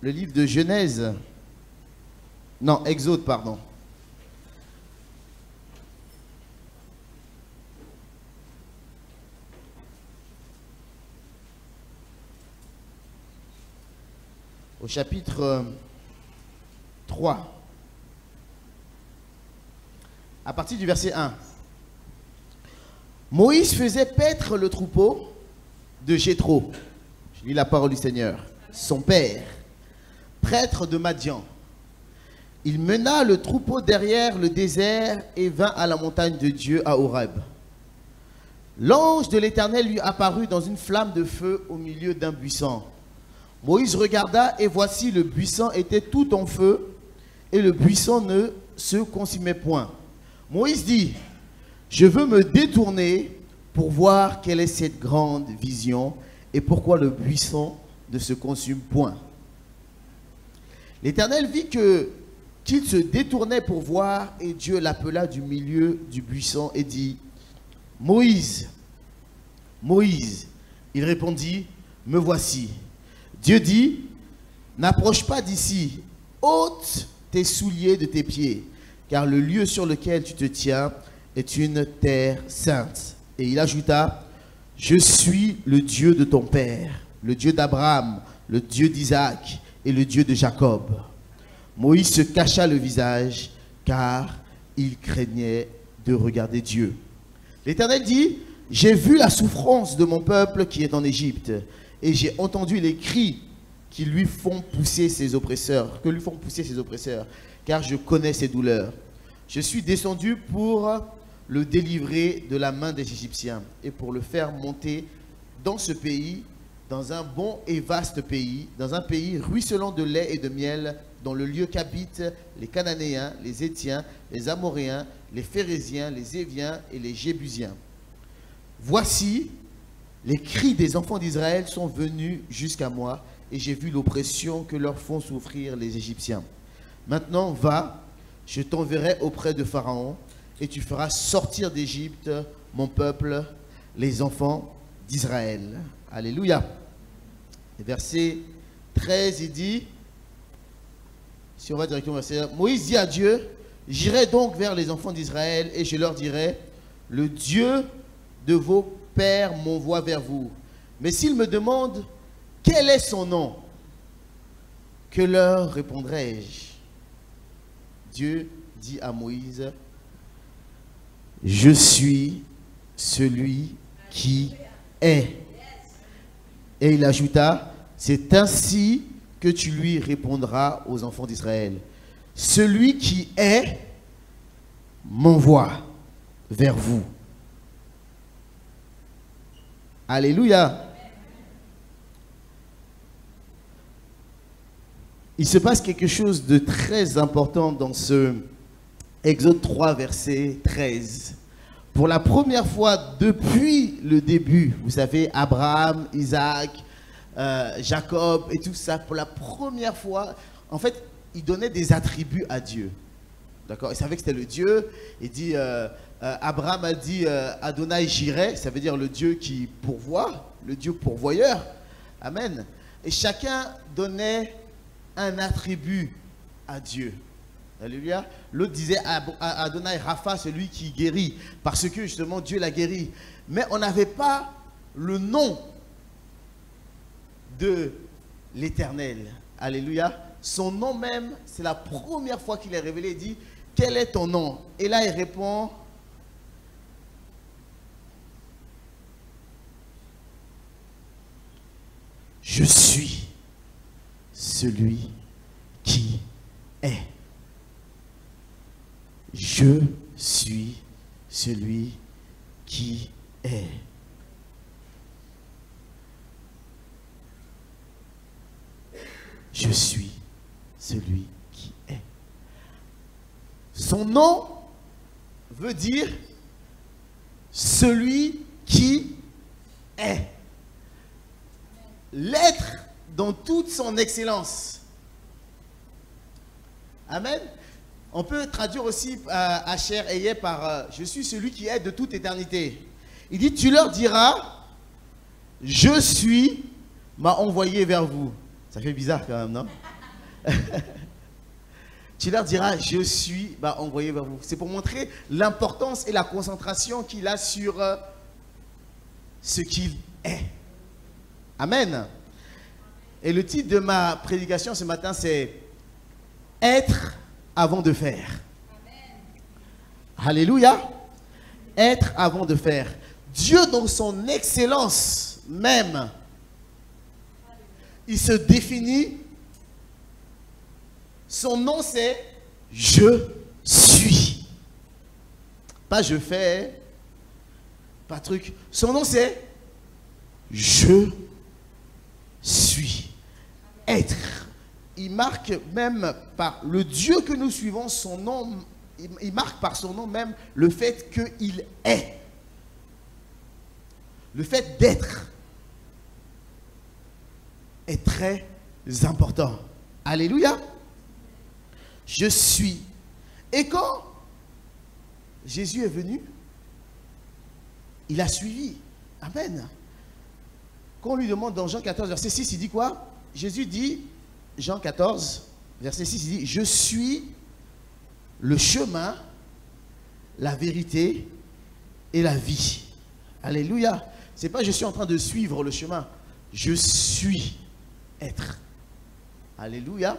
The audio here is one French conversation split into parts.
le livre de Genèse. Non, Exode, pardon. Au chapitre 3. À partir du verset 1. Moïse faisait paître le troupeau de Jéthro. Je lis la parole du Seigneur. Son père, prêtre de Madian. Il mena le troupeau derrière le désert et vint à la montagne de Dieu à Horeb. L'ange de l'Éternel lui apparut dans une flamme de feu au milieu d'un buisson. Moïse regarda et voici le buisson était tout en feu et le buisson ne se consumait point. Moïse dit, je veux me détourner pour voir quelle est cette grande vision et pourquoi le buisson ne se consume point. L'Éternel vit qu'il se détournait pour voir et Dieu l'appela du milieu du buisson et dit, Moïse, Moïse. Il répondit, me voici. Dieu dit, n'approche pas d'ici, ôte tes souliers de tes pieds, car le lieu sur lequel tu te tiens est une terre sainte. Et il ajouta, je suis le Dieu de ton père, le Dieu d'Abraham, le Dieu d'Isaac et le Dieu de Jacob. Moïse se cacha le visage, car il craignait de regarder Dieu. L'Éternel dit, j'ai vu la souffrance de mon peuple qui est en Égypte, et j'ai entendu les cris qui lui font pousser ses oppresseurs, car je connais ses douleurs. Je suis descendu pour le délivrer de la main des Égyptiens et pour le faire monter dans ce pays, dans un bon et vaste pays, dans un pays ruisselant de lait et de miel, dans le lieu qu'habitent les Cananéens, les Hétiens, les Amoréens, les Phéréziens, les Éviens et les Jébusiens. Voici, les cris des enfants d'Israël sont venus jusqu'à moi et j'ai vu l'oppression que leur font souffrir les Égyptiens. Maintenant, va, je t'enverrai auprès de Pharaon et tu feras sortir d'Égypte mon peuple, les enfants d'Israël. Alléluia. Verset 13, il dit, si on va directement au verset, Moïse dit à Dieu, j'irai donc vers les enfants d'Israël et je leur dirai, le Dieu de vos pères m'envoie vers vous. Mais s'ils me demandent, quel est son nom? Que leur répondrai-je? Dieu dit à Moïse, je suis celui qui est. Et il ajouta, c'est ainsi que tu lui répondras aux enfants d'Israël. Celui qui est m'envoie vers vous. Alléluia. Il se passe quelque chose de très important dans ce Exode 3, verset 13. Pour la première fois depuis le début, vous savez, Abraham, Isaac, Jacob et tout ça, pour la première fois, en fait, il donnait des attributs à Dieu. D'accord? Il savait que c'était le Dieu. Il dit, Abraham a dit Adonai Jireh, ça veut dire le Dieu qui pourvoit, le Dieu pourvoyeur. Amen. Et chacun donnait un attribut à Dieu. Alléluia. L'autre disait Adonai Rapha, celui qui guérit, parce que justement Dieu l'a guéri. Mais on n'avait pas le nom de l'Éternel. Alléluia. Son nom même, c'est la première fois qu'il est révélé. Il dit, quel est ton nom? Et là, il répond, je suis celui qui est. Je suis celui qui est. Je suis celui qui est. Son nom veut dire celui qui est. L'être dans toute son excellence. Amen. On peut traduire aussi Asher Eye par je suis celui qui est de toute éternité. Il dit, tu leur diras, je suis m'a envoyé vers vous. Ça fait bizarre quand même, non? Tu leur diras, je suis envoyé vers vous. C'est pour montrer l'importance et la concentration qu'il a sur ce qu'il est. Amen. Et le titre de ma prédication ce matin, c'est « Être avant de faire ». Alléluia. Être avant de faire. Dieu, dans son excellence même, il se définit. Son nom, c'est « Je suis ». Pas « je fais », pas truc. Son nom, c'est « Je suis ». Être. Il marque même par le Dieu que nous suivons, son nom, il marque par son nom même le fait qu'il est. Le fait d'être est très important. Alléluia. Je suis. Et quand Jésus est venu, il a suivi. Amen. Quand on lui demande dans Jean 14, verset 6, il dit quoi? Jésus dit, Jean 14, verset 6, il dit, je suis le chemin, la vérité et la vie. Alléluia. C'est pas je suis en train de suivre le chemin. Je suis être. Alléluia.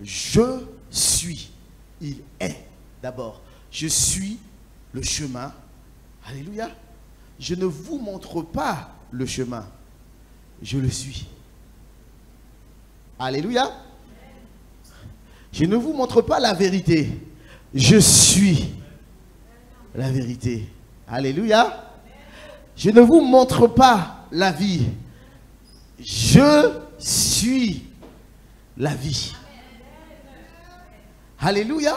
Je suis. Il est d'abord. Je suis le chemin. Alléluia. Je ne vous montre pas le chemin. Je le suis. Alléluia. Je ne vous montre pas la vérité. Je suis la vérité. Alléluia. Je ne vous montre pas la vie. Je suis la vie. Alléluia.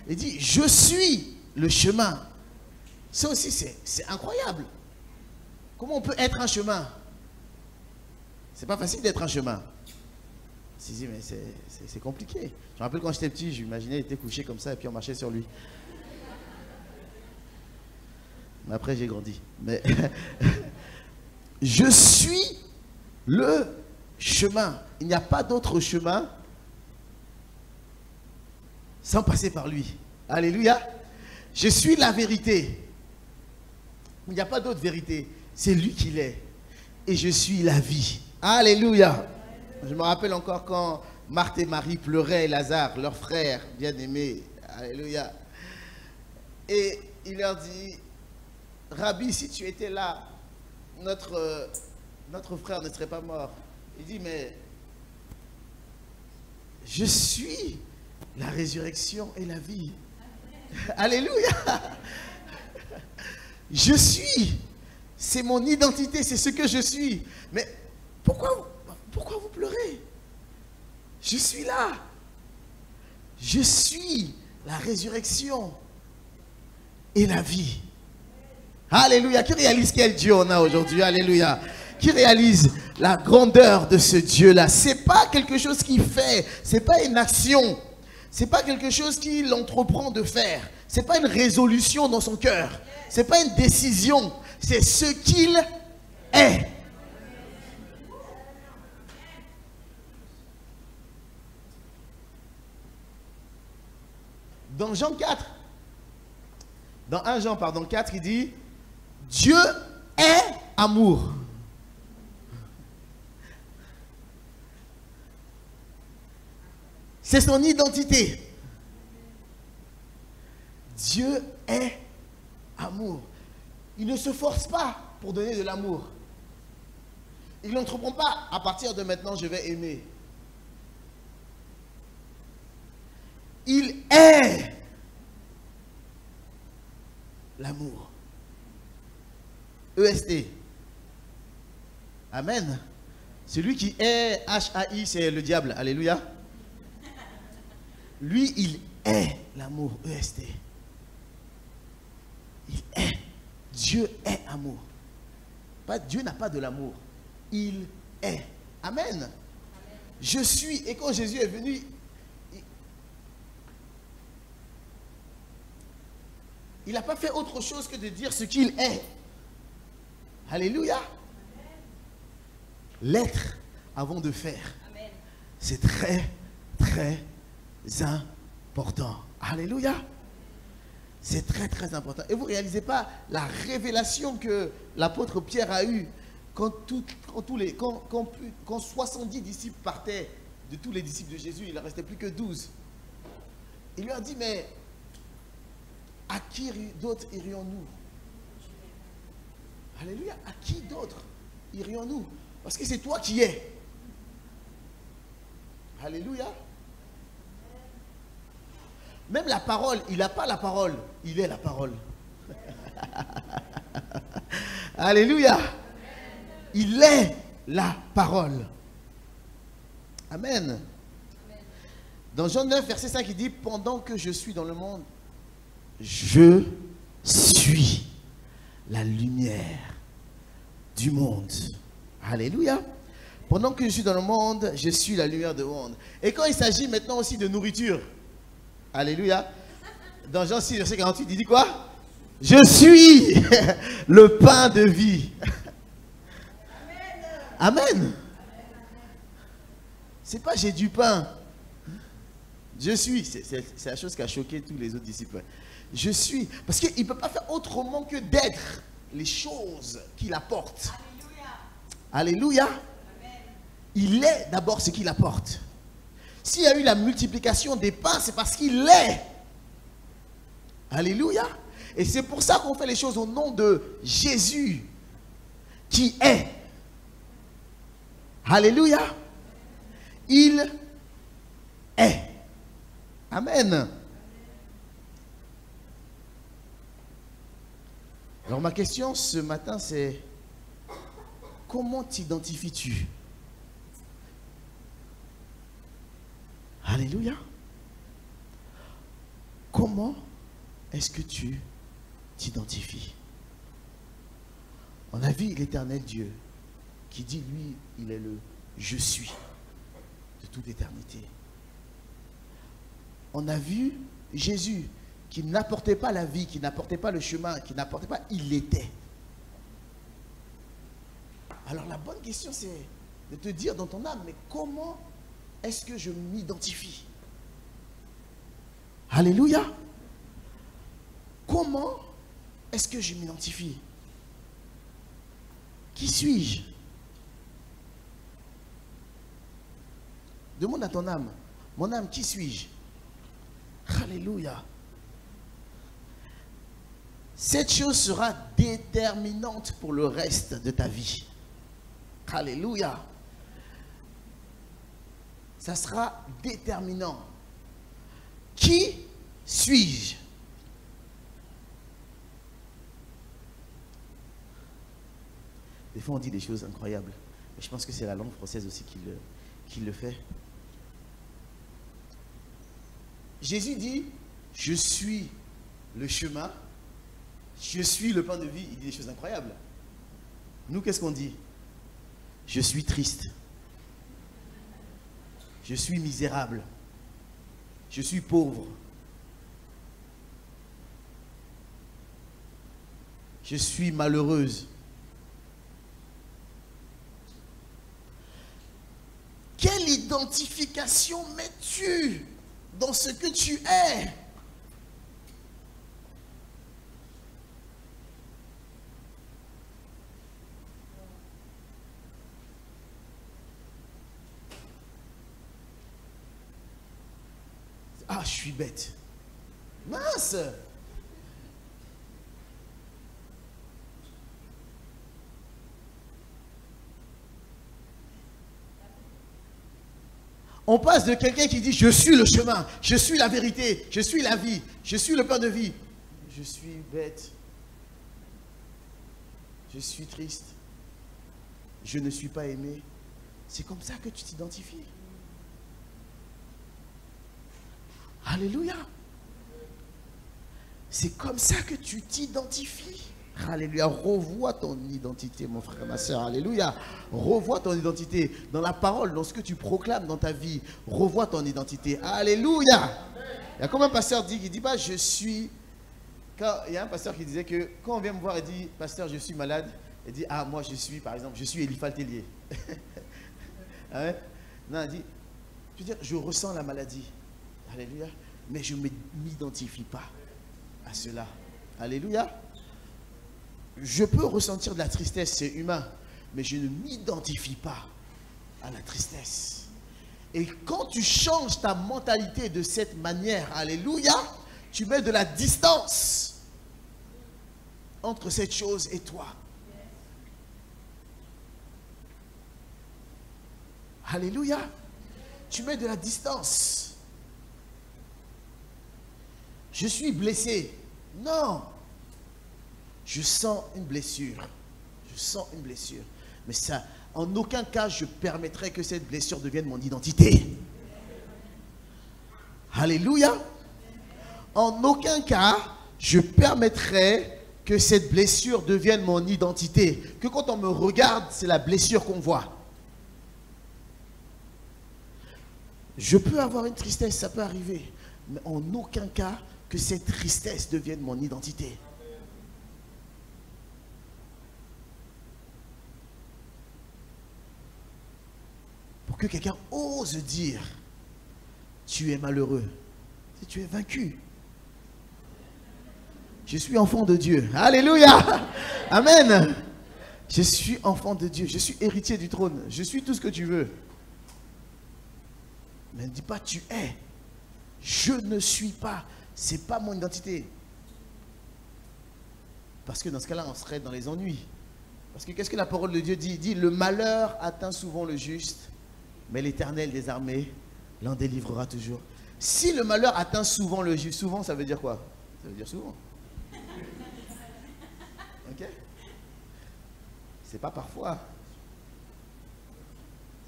Il dit, je suis le chemin. Ça aussi, c'est incroyable. Comment on peut être un chemin? C'est pas facile d'être un chemin. Si, mais c'est compliqué. Je me rappelle quand j'étais petit, j'imaginais qu'il était couché comme ça et puis on marchait sur lui. Mais après, j'ai grandi. Mais je suis le chemin. Il n'y a pas d'autre chemin sans passer par lui. Alléluia. Je suis la vérité. Il n'y a pas d'autre vérité. C'est lui qui l'est. Et je suis la vie. Alléluia. Je me rappelle encore quand Marthe et Marie pleuraient, Lazare, leur frère bien-aimé. Alléluia. Et il leur dit, Rabbi, si tu étais là, notre frère ne serait pas mort. Il dit, mais je suis la résurrection et la vie. Alléluia. Je suis. C'est mon identité, c'est ce que je suis. Mais pourquoi vous pleurez? Je suis là. Je suis la résurrection et la vie. Alléluia. Qui réalise quel Dieu on a aujourd'hui? Alléluia. Qui réalise la grandeur de ce Dieu-là? C'est pas quelque chose qu'il fait. C'est pas une action. C'est pas quelque chose qu'il entreprend de faire. C'est pas une résolution dans son cœur. C'est pas une décision. C'est ce qu'il est. Dans Jean 4, dans 1 Jean, 4, il dit, Dieu est amour. C'est son identité. Dieu est amour. Il ne se force pas pour donner de l'amour. Il n'entreprend pas, à partir de maintenant, je vais aimer. Il est l'amour. EST. Amen. Celui qui est H-A-I, c'est le diable. Alléluia. Lui, il est l'amour. EST. Il est. Dieu est amour. Pas, Dieu n'a pas de l'amour. Il est. Amen. Amen. Je suis. Et quand Jésus est venu, il n'a pas fait autre chose que de dire ce qu'il est. Alléluia. L'être avant de faire. C'est très très important. Alléluia. C'est très très important. Et vous ne réalisez pas la révélation que l'apôtre Pierre a eue quand 70 disciples partaient de tous les disciples de Jésus, il ne restait plus que 12. Il leur dit, mais à qui d'autres irions-nous? Alléluia. À qui d'autres irions-nous? Parce que c'est toi qui es. Alléluia. Même la parole, il n'a pas la parole, il est la parole. Alléluia. Il est la parole. Amen. Dans Jean 9, verset 5, il dit, pendant que je suis dans le monde, je suis la lumière du monde. Alléluia. Pendant que je suis dans le monde, je suis la lumière du monde. Et quand il s'agit maintenant aussi de nourriture, alléluia, dans Jean 6, verset 48, il dit quoi? Je suis le pain de vie. Amen. C'est pas j'ai du pain. Je suis. C'est la chose qui a choqué tous les autres disciples. Je suis. Parce qu'il ne peut pas faire autrement que d'être les choses qu'il apporte. Alléluia. Alléluia. Il est d'abord ce qu'il apporte. S'il y a eu la multiplication des pains, c'est parce qu'il est. Alléluia. Et c'est pour ça qu'on fait les choses au nom de Jésus, qui est. Alléluia. Il est. Amen. Alors ma question ce matin, c'est comment t'identifies-tu? Alléluia. Comment est-ce que tu t'identifies? On a vu l'Éternel Dieu qui dit, lui, il est le « je suis » de toute éternité. On a vu Jésus qui n'apportait pas la vie, qui n'apportait pas le chemin, qui n'apportait pas, il l'était. Alors la bonne question, c'est de te dire dans ton âme, mais comment est-ce que je m'identifie? Alléluia. Comment est-ce que je m'identifie? Qui suis-je? Demande à ton âme, mon âme, qui suis-je? Alléluia. Cette chose sera déterminante pour le reste de ta vie. Alléluia. Ça sera déterminant. Qui suis-je? Des fois, on dit des choses incroyables. Mais je pense que c'est la langue française aussi qui le fait. Jésus dit, je suis le chemin, je suis le pain de vie. Il dit des choses incroyables. Nous, qu'est-ce qu'on dit? Je suis triste. Je suis misérable. Je suis pauvre. Je suis malheureuse. Quelle identification mets-tu dans ce que tu es? Ah, je suis bête. Mince! On passe de quelqu'un qui dit je suis le chemin, je suis la vérité, je suis la vie, je suis le pain de vie. Je suis bête. Je suis triste. Je ne suis pas aimé. C'est comme ça que tu t'identifies. Alléluia. C'est comme ça que tu t'identifies. Alléluia. Revois ton identité, mon frère, ma soeur. Alléluia. Revois ton identité dans la parole, dans ce que tu proclames dans ta vie. Revois ton identité. Alléluia. Il y a comme un pasteur dit, il dit pas je suis. Quand il y a un pasteur qui disait que quand on vient me voir et dit pasteur, je suis malade, il dit ah, moi je suis, par exemple, je suis Eliphal Tellier. Ah ouais? Non, il dit Tu veux dire, je ressens la maladie. Alléluia. Mais je ne m'identifie pas à cela. Alléluia. Je peux ressentir de la tristesse, c'est humain. Mais je ne m'identifie pas à la tristesse. Et quand tu changes ta mentalité de cette manière, alléluia, tu mets de la distance entre cette chose et toi. Alléluia. Tu mets de la distance. Je suis blessé. Non. Je sens une blessure. Je sens une blessure. Mais ça, en aucun cas, je permettrai que cette blessure devienne mon identité. Alléluia. En aucun cas, je permettrai que cette blessure devienne mon identité. Que quand on me regarde, c'est la blessure qu'on voit. Je peux avoir une tristesse, ça peut arriver. Mais en aucun cas, que cette tristesse devienne mon identité. Pour que quelqu'un ose dire, tu es malheureux, si tu es vaincu. Je suis enfant de Dieu. Alléluia. Amen. Je suis enfant de Dieu. Je suis héritier du trône. Je suis tout ce que tu veux. Mais ne dis pas tu es. Je ne suis pas. Ce n'est pas mon identité. Parce que dans ce cas-là, on serait dans les ennuis. Parce que qu'est-ce que la parole de Dieu dit? Il dit, le malheur atteint souvent le juste, mais l'Éternel des armées l'en délivrera toujours. Si le malheur atteint souvent le juste, souvent ça veut dire quoi? Ça veut dire souvent. Ok? C'est pas parfois.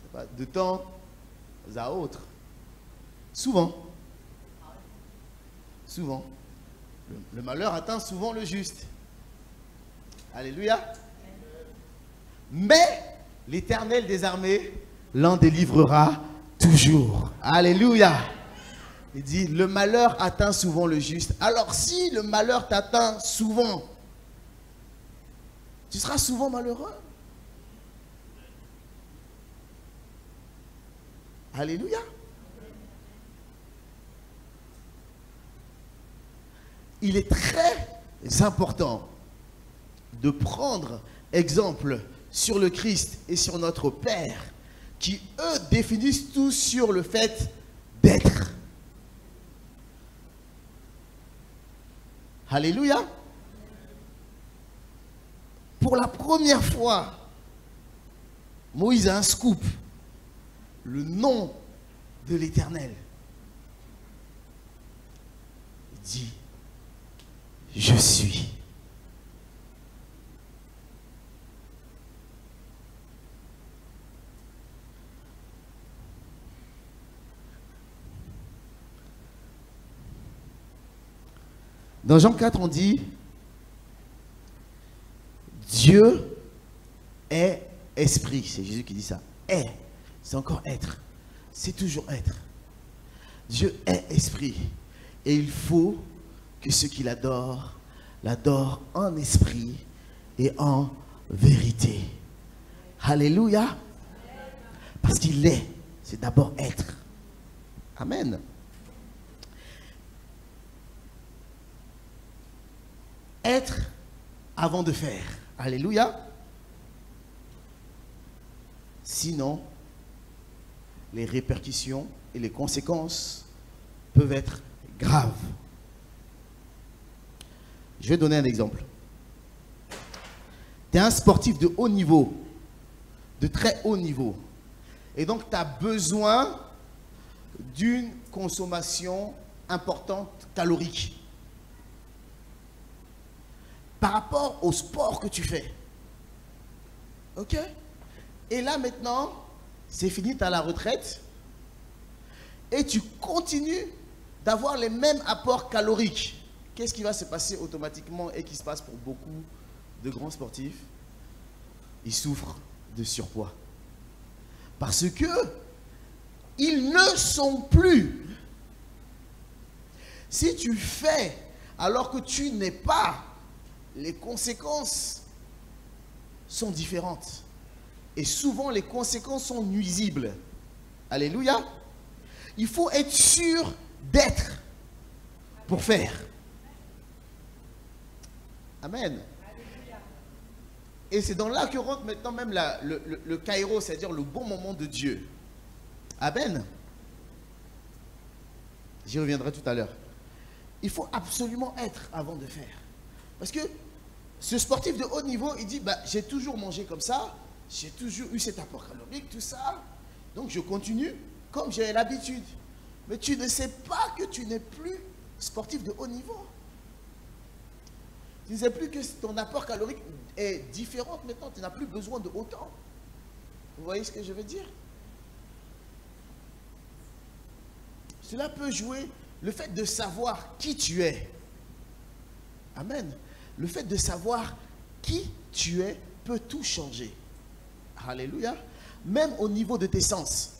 C'est pas de temps à autre. Souvent. Souvent. Le malheur atteint souvent le juste. Alléluia. Mais l'Éternel des armées l'en délivrera toujours. Alléluia. Il dit, le malheur atteint souvent le juste. Alors si le malheur t'atteint souvent, tu seras souvent malheureux. Alléluia. Il est très important de prendre exemple sur le Christ et sur notre Père, qui eux définissent tout sur le fait d'être. Alléluia. Pour la première fois, Moïse a un scoop. Le nom de l'Éternel. Il dit, je suis. Dans Jean 4, on dit, Dieu est esprit. C'est Jésus qui dit ça. Est. C'est encore être. C'est toujours être. Dieu est esprit. Et il faut que ceux qui l'adorent, l'adorent en esprit et en vérité. Alléluia. Parce qu'il est. C'est d'abord être. Amen. Être avant de faire. Alléluia. Sinon, les répercussions et les conséquences peuvent être graves. Je vais donner un exemple. Tu es un sportif de haut niveau, de très haut niveau. Et donc, tu as besoin d'une consommation importante calorique. Par rapport au sport que tu fais. Ok? Et là maintenant, c'est fini, tu as la retraite. Et tu continues d'avoir les mêmes apports caloriques. Qu'est-ce qui va se passer automatiquement et qui se passe pour beaucoup de grands sportifs? Ils souffrent de surpoids. Parce que ils ne sont plus. Si tu fais alors que tu n'es pas, les conséquences sont différentes. Et souvent, les conséquences sont nuisibles. Alléluia. Il faut être sûr d'être pour faire. Amen. Et c'est dans là que rentre maintenant même le kairos, c'est-à-dire le bon moment de Dieu. Amen. J'y reviendrai tout à l'heure. Il faut absolument être avant de faire. Parce que ce sportif de haut niveau, il dit, bah, j'ai toujours mangé comme ça, j'ai toujours eu cet apport calorique, tout ça. Donc je continue comme j'ai l'habitude. Mais tu ne sais pas que tu n'es plus sportif de haut niveau. Tu ne sais plus que ton apport calorique est différent maintenant. Tu n'as plus besoin de autant. Vous voyez ce que je veux dire? Cela peut jouer le fait de savoir qui tu es. Amen. Le fait de savoir qui tu es peut tout changer. Alléluia. Même au niveau de tes sens.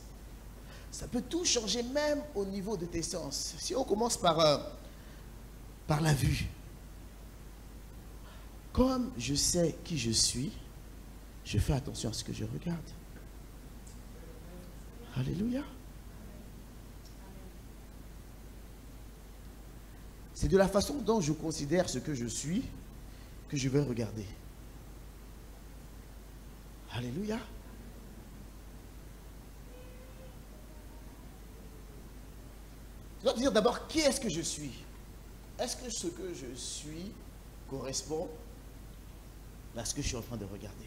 Ça peut tout changer même au niveau de tes sens. Si on commence par la vue. Comme je sais qui je suis, je fais attention à ce que je regarde. Alléluia. C'est de la façon dont je considère ce que je suis que je vais regarder. Alléluia. Je dois te dire d'abord qui est-ce que je suis. Est-ce que ce que je suis correspond à ce que je suis en train de regarder?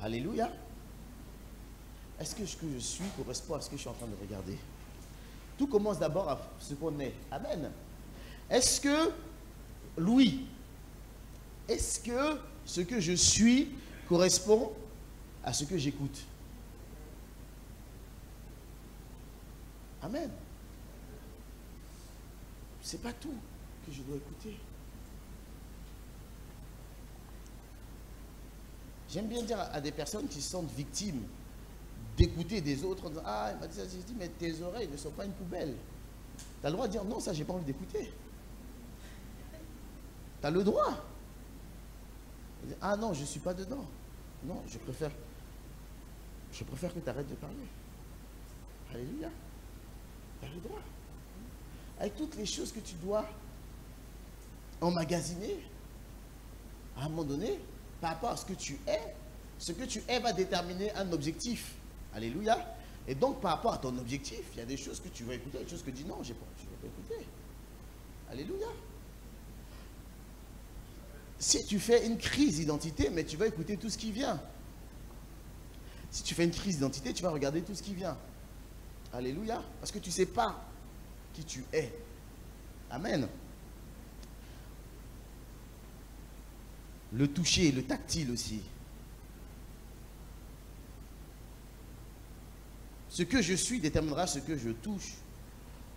Alléluia. Est-ce que ce que je suis correspond à ce que je suis en train de regarder? Tout commence d'abord à ce qu'on est. Amen. Est-ce que, Louis, est-ce que ce que je suis correspond à ce que j'écoute? Amen. C'est pas tout que je dois écouter. J'aime bien dire à des personnes qui se sentent victimes d'écouter des autres en disant, ah, il m'a dit ça, j'ai dit, mais tes oreilles ne sont pas une poubelle. Tu as le droit de dire, non, ça, j'ai pas envie d'écouter. Tu as le droit. Ah non, je ne suis pas dedans. Non, je préfère que tu arrêtes de parler. Alléluia. Tu as le droit. Avec toutes les choses que tu dois emmagasiner, à un moment donné, par rapport à ce que tu es va déterminer un objectif. Alléluia. Et donc, par rapport à ton objectif, il y a des choses que tu vas écouter, des choses que tu dis non, je ne vais pas écouter. Alléluia. Si tu fais une crise d'identité, mais tu vas écouter tout ce qui vient. Si tu fais une crise d'identité, tu vas regarder tout ce qui vient. Alléluia. Parce que tu ne sais pas qui tu es. Amen. Le toucher, le tactile aussi. Ce que je suis déterminera ce que je touche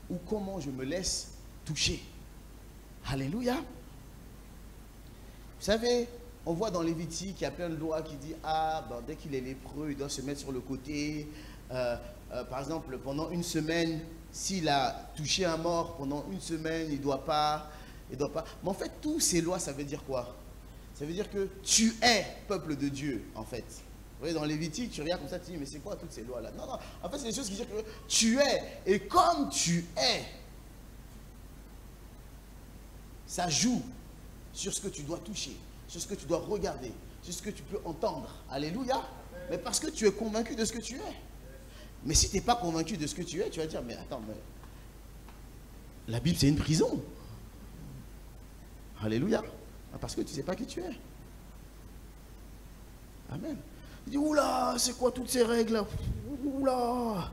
ou comment je me laisse toucher. Alléluia. Vous savez, on voit dans Lévitique, il y a plein de lois qui disent, ah, ben, dès qu'il est lépreux, il doit se mettre sur le côté. Par exemple, pendant une semaine, s'il a touché un mort, pendant une semaine, il ne doit pas. Mais en fait, toutes ces lois, ça veut dire quoi? Ça veut dire que tu es peuple de Dieu, en fait. Vous voyez, dans Lévitique, tu regardes comme ça, tu dis, mais c'est quoi toutes ces lois-là? Non, non, en fait, c'est des choses qui disent que tu es. Et comme tu es, ça joue sur ce que tu dois toucher, sur ce que tu dois regarder, sur ce que tu peux entendre. Alléluia. Mais parce que tu es convaincu de ce que tu es. Mais si tu n'es pas convaincu de ce que tu es, tu vas dire, mais attends, mais la Bible, c'est une prison. Alléluia. Parce que tu ne sais pas qui tu es. Amen. Il dit, oula, c'est quoi toutes ces règles? Oula.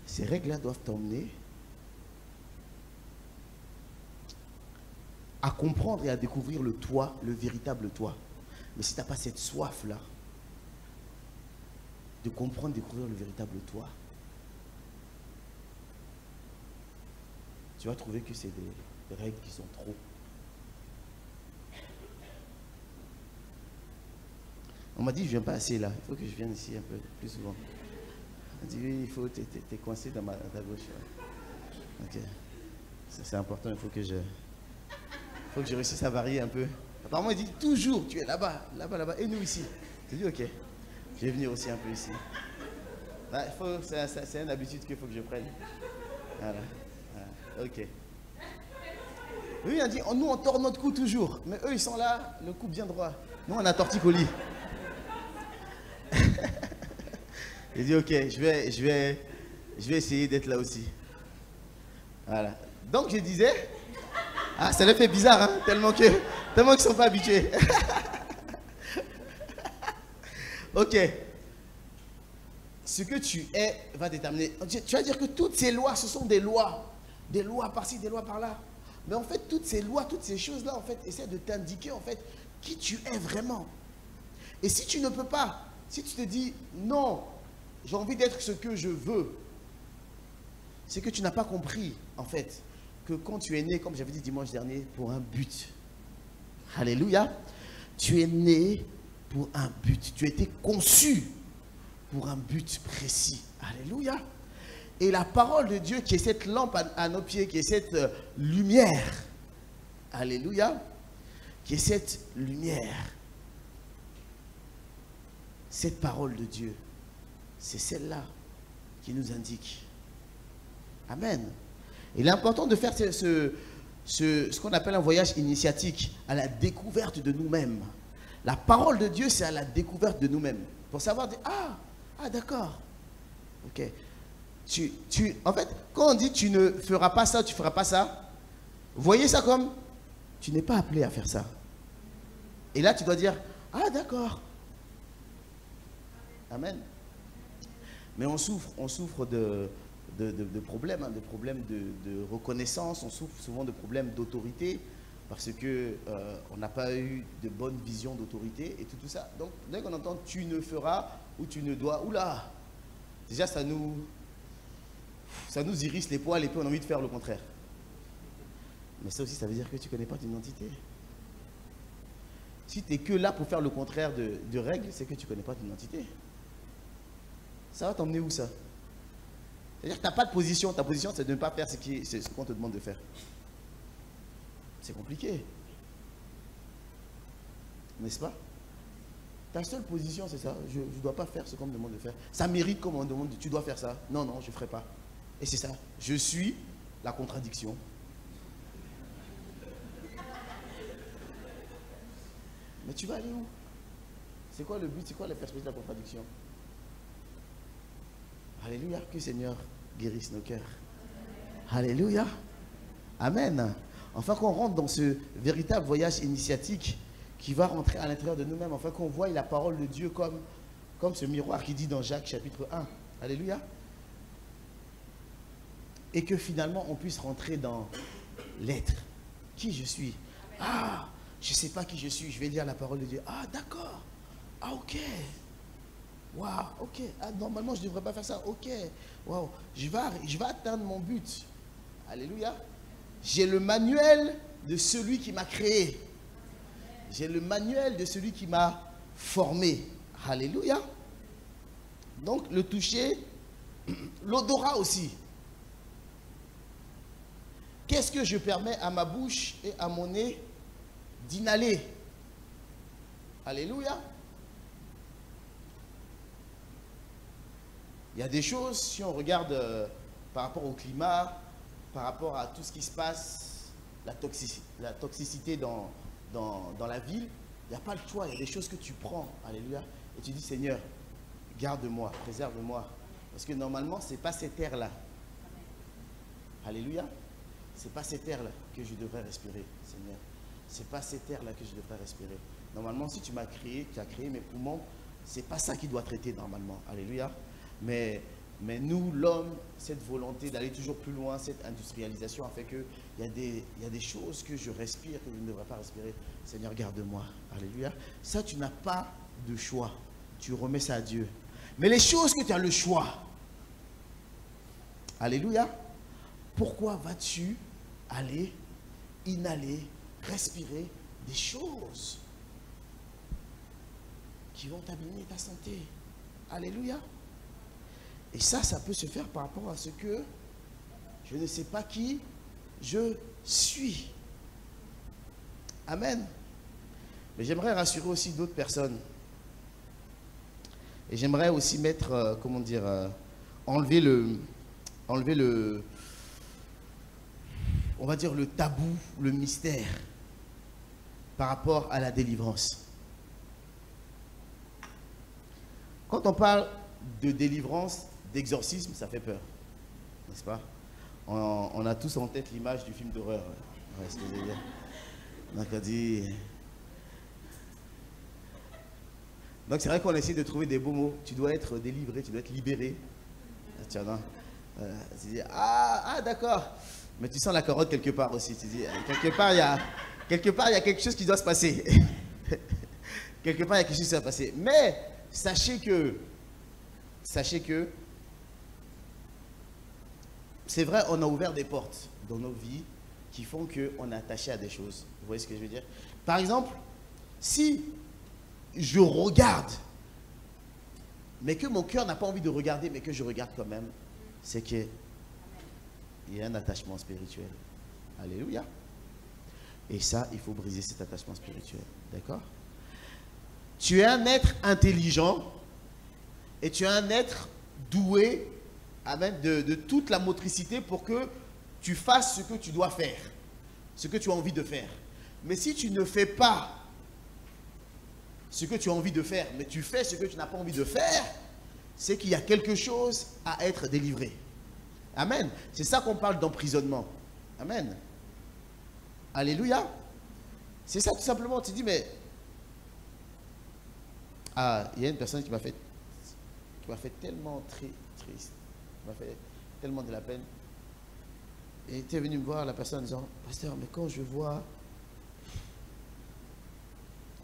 Ces règles-là doivent t'emmener à comprendre et à découvrir le toi, le véritable toi. Mais si tu n'as pas cette soif-là de comprendre, découvrir le véritable toi, tu vas trouver que c'est des règles qui sont trop. On m'a dit, je ne viens pas assez là. Il faut que je vienne ici un peu plus souvent. On m'a dit, oui, il faut, t'es coincé dans ta gauche. Ok. Ça, c'est important, il faut que je réussisse à varier un peu. Apparemment, il dit toujours, tu es là-bas, là-bas, là-bas, et nous ici. J'ai dit, ok, je vais venir aussi un peu ici. Là, c'est une habitude qu'il faut que je prenne. Voilà. Ok. Lui, il a dit, nous, on tord notre cou toujours. Mais eux, ils sont là, le cou bien droit. Nous, on a torticolis. Il dit, ok, je vais essayer d'être là aussi. Voilà. Donc, je disais, ah, ça leur fait bizarre, hein, tellement qu'ils ne sont pas habitués. Ok. Ce que tu es va déterminer. Tu vas dire que toutes ces lois, ce sont des lois. Des lois par-ci, des lois par-là. Mais en fait, toutes ces lois, toutes ces choses-là, en fait, essaient de t'indiquer, en fait, qui tu es vraiment. Et si tu ne peux pas, si tu te dis, non, j'ai envie d'être ce que je veux, c'est que tu n'as pas compris, en fait, que quand tu es né, comme j'avais dit dimanche dernier, pour un but. Alléluia. Tu es né pour un but. Tu as été conçu pour un but précis. Alléluia. Et la parole de Dieu qui est cette lampe à nos pieds, qui est cette lumière. Alléluia. Qui est cette lumière. Cette parole de Dieu, c'est celle-là qui nous indique. Amen. Il est important de faire ce qu'on appelle un voyage initiatique à la découverte de nous-mêmes. La parole de Dieu, c'est à la découverte de nous-mêmes. Pour savoir, ah d'accord. Ok. En fait, quand on dit tu ne feras pas ça, tu ne feras pas ça, voyez ça comme tu n'es pas appelé à faire ça. Et là, tu dois dire, ah d'accord. Amen. Mais on souffre de problèmes, hein, de problèmes de reconnaissance, on souffre souvent de problèmes d'autorité, parce qu'on n'a pas eu de bonne vision d'autorité et tout ça. Donc, dès qu'on entend tu ne feras ou tu ne dois, oula, déjà ça nous irrisse les poils et puis on a envie de faire le contraire. Mais ça aussi, ça veut dire que tu ne connais pas ton identité. Si tu n'es que là pour faire le contraire de règles, c'est que tu ne connais pas ton identité. Ça va t'emmener où ça? C'est-à-dire que tu n'as pas de position. Ta position, c'est de ne pas faire ce qu'on te demande de faire. C'est compliqué. N'est-ce pas? Ta seule position, c'est ça. Je ne dois pas faire ce qu'on me demande de faire. Ça mérite comme on me demande, tu dois faire ça. Non, non, je ne ferai pas. Et c'est ça. Je suis la contradiction. Mais tu vas aller où? C'est quoi le but? C'est quoi la perspective de la contradiction? Alléluia. Que le Seigneur guérisse nos cœurs. Alléluia. Amen. Enfin qu'on rentre dans ce véritable voyage initiatique qui va rentrer à l'intérieur de nous-mêmes. Enfin qu'on voie la parole de Dieu comme ce miroir qui dit dans Jacques chapitre 1. Alléluia. Et que finalement on puisse rentrer dans l'être. Qui je suis? Ah, je ne sais pas qui je suis. Je vais lire la parole de Dieu. Ah, d'accord. Ah, ok. Waouh, ok. Ah, normalement, je ne devrais pas faire ça. Ok. Waouh. Je vais atteindre mon but. Alléluia. J'ai le manuel de celui qui m'a créé. J'ai le manuel de celui qui m'a formé. Alléluia. Donc, le toucher, l'odorat aussi. Qu'est-ce que je permets à ma bouche et à mon nez d'inhaler? Alléluia. Il y a des choses, si on regarde par rapport au climat, par rapport à tout ce qui se passe, la toxicité dans la ville, il n'y a pas le choix, il y a des choses que tu prends, alléluia, et tu dis Seigneur, garde-moi, préserve-moi, parce que normalement, ce n'est pas cet air-là. Alléluia. Ce n'est pas cet air-là que je devrais respirer, Seigneur. Ce n'est pas cet air-là que je devrais respirer. Normalement, si tu m'as créé, tu as créé mes poumons, ce n'est pas ça qui doit traiter normalement. Alléluia. Mais nous, l'homme, cette volonté d'aller toujours plus loin, cette industrialisation a fait qu'il y a des choses que je respire, que je ne devrais pas respirer. Seigneur, garde-moi. Alléluia. Ça, tu n'as pas de choix. Tu remets ça à Dieu. Mais les choses que tu as le choix. Alléluia. Pourquoi vas-tu aller, inhaler, respirer des choses qui vont abîmer ta santé? Alléluia. Et ça peut se faire par rapport à ce que je ne sais pas qui je suis. Amen. Mais j'aimerais rassurer aussi d'autres personnes. Et j'aimerais aussi mettre, comment dire, enlever le, on va dire le tabou, le mystère par rapport à la délivrance. Quand on parle de délivrance, d'exorcisme, ça fait peur, n'est-ce pas? On a tous en tête l'image du film d'horreur. Ouais, ce que je veux dire. Donc on dit... Donc c'est vrai qu'on essaie de trouver des beaux mots. Tu dois être délivré, tu dois être libéré. Tiens, non. Tu dis, ah d'accord. Mais tu sens la carotte quelque part aussi. Tu dis, quelque part, il y a quelque chose qui doit se passer. Quelque part, il y a quelque chose qui doit se passer. Mais sachez que, c'est vrai, on a ouvert des portes dans nos vies qui font qu'on est attaché à des choses. Vous voyez ce que je veux dire? Par exemple, si je regarde, mais que mon cœur n'a pas envie de regarder, mais que je regarde quand même, c'est qu'il y a un attachement spirituel. Alléluia. Et ça, il faut briser cet attachement spirituel. D'accord? Tu es un être intelligent et tu es un être doué avec de toute la motricité pour que tu fasses ce que tu dois faire, ce que tu as envie de faire. Mais si tu ne fais pas ce que tu as envie de faire, mais tu fais ce que tu n'as pas envie de faire, c'est qu'il y a quelque chose à être délivré. Amen. C'est ça qu'on parle d'emprisonnement. Amen. Alléluia. C'est ça tout simplement. Tu dis, mais... Ah, il y a une personne qui m'a fait tellement triste. Qui m'a fait tellement de la peine. Et tu es venu me voir, la personne en disant, pasteur, mais quand je vois...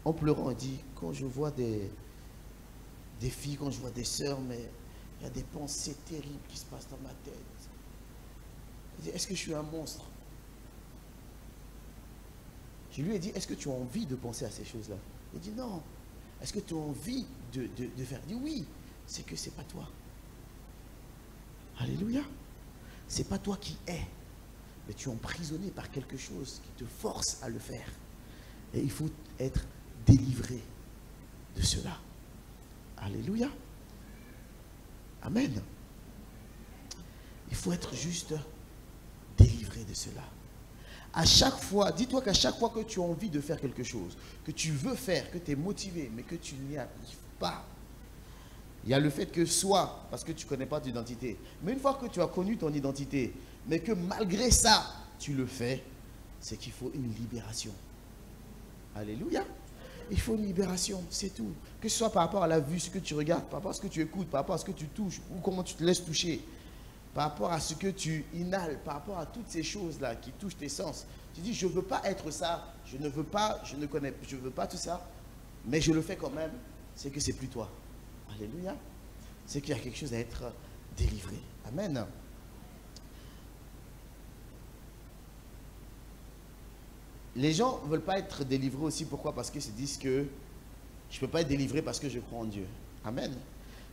En pleurant, il dit, quand je vois des filles, quand je vois des sœurs, mais il y a des pensées terribles qui se passent dans ma tête. Il dit, est-ce que je suis un monstre? Je lui ai dit, est-ce que tu as envie de penser à ces choses-là? Il dit, non. Est-ce que tu as envie de faire? Il dit, oui. C'est que ce n'est pas toi. Alléluia. Ce n'est pas toi qui es. Mais tu es emprisonné par quelque chose qui te force à le faire. Et il faut être délivré de cela. Alléluia. Amen. Il faut être juste délivré de cela. À chaque fois, dis-toi qu'à chaque fois que tu as envie de faire quelque chose, que tu veux faire, que tu es motivé, mais que tu n'y arrives pas, il y a le fait que soit parce que tu ne connais pas ton identité, mais une fois que tu as connu ton identité, mais que malgré ça, tu le fais, c'est qu'il faut une libération. Alléluia. Il faut une libération, c'est tout. Que ce soit par rapport à la vue, ce que tu regardes, par rapport à ce que tu écoutes, par rapport à ce que tu touches, ou comment tu te laisses toucher, par rapport à ce que tu inhales, par rapport à toutes ces choses-là qui touchent tes sens. Tu dis, je ne veux pas être ça, je ne veux pas, je ne veux pas tout ça, mais je le fais quand même, c'est que c'est plus toi. Alléluia. C'est qu'il y a quelque chose à être délivré. Amen. Les gens ne veulent pas être délivrés aussi. Pourquoi? Parce qu'ils se disent que je ne peux pas être délivré parce que je crois en Dieu. Amen.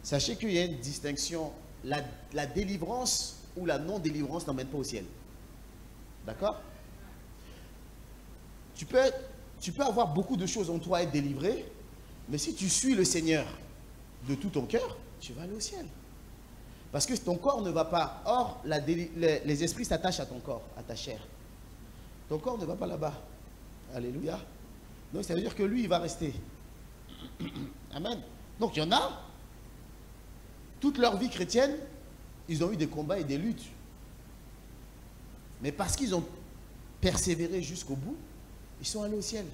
Sachez qu'il y a une distinction. La délivrance ou la non-délivrance n'emmène pas au ciel. D'accord? Tu peux avoir beaucoup de choses en toi à être délivré, mais si tu suis le Seigneur de tout ton cœur, tu vas aller au ciel. Parce que ton corps ne va pas. Or, les esprits s'attachent à ton corps, à ta chair. Ton corps ne va pas là-bas. Alléluia. Donc, ça veut dire que lui, il va rester. Amen. Donc, il y en a, toute leur vie chrétienne, ils ont eu des combats et des luttes. Mais parce qu'ils ont persévéré jusqu'au bout, ils sont allés au ciel.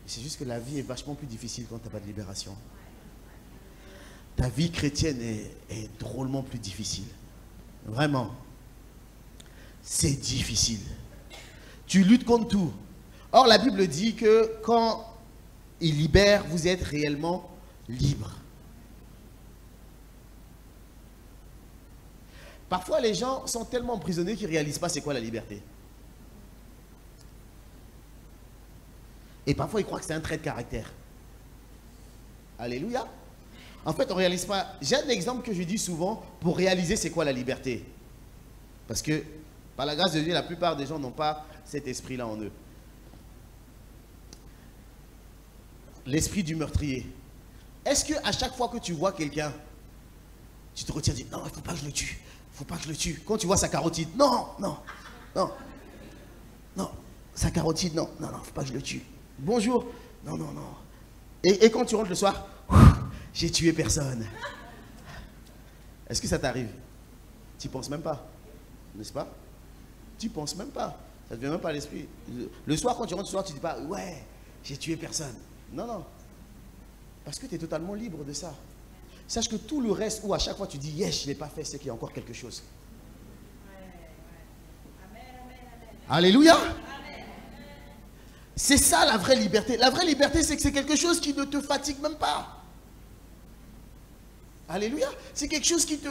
C'est juste que la vie est vachement plus difficile quand tu n'as pas de libération. Ta vie chrétienne est drôlement plus difficile. Vraiment. C'est difficile. Tu luttes contre tout. Or, la Bible dit que quand il libère, vous êtes réellement libre. Parfois, les gens sont tellement emprisonnés qu'ils ne réalisent pas c'est quoi la liberté. Et parfois, ils croient que c'est un trait de caractère. Alléluia. En fait, on ne réalise pas. J'ai un exemple que je dis souvent pour réaliser c'est quoi la liberté. Parce que, par la grâce de Dieu, la plupart des gens n'ont pas cet esprit-là en eux. l'esprit du meurtrier. Est-ce qu'à chaque fois que tu vois quelqu'un, tu te retiens, dis non, il ne faut pas que je le tue. Il ne faut pas que je le tue. Quand tu vois sa carotide, non, non, non, non, sa carotide, non, non, non, il ne faut pas que je le tue. Bonjour, non, non, non. Et quand tu rentres le soir, j'ai tué personne. Est-ce que ça t'arrive? Tu n'y penses même pas, n'est-ce pas? Tu n'y penses même pas. Ça ne te vient même pas à l'esprit. Le soir, quand tu rentres le soir, tu ne dis pas, ouais, j'ai tué personne. Non, non. Parce que tu es totalement libre de ça. Sache que tout le reste où à chaque fois tu dis, yes, je ne l'ai pas fait, c'est qu'il y a encore quelque chose. Alléluia. C'est ça la vraie liberté. La vraie liberté, c'est que c'est quelque chose qui ne te fatigue même pas. Alléluia. C'est quelque chose qui te...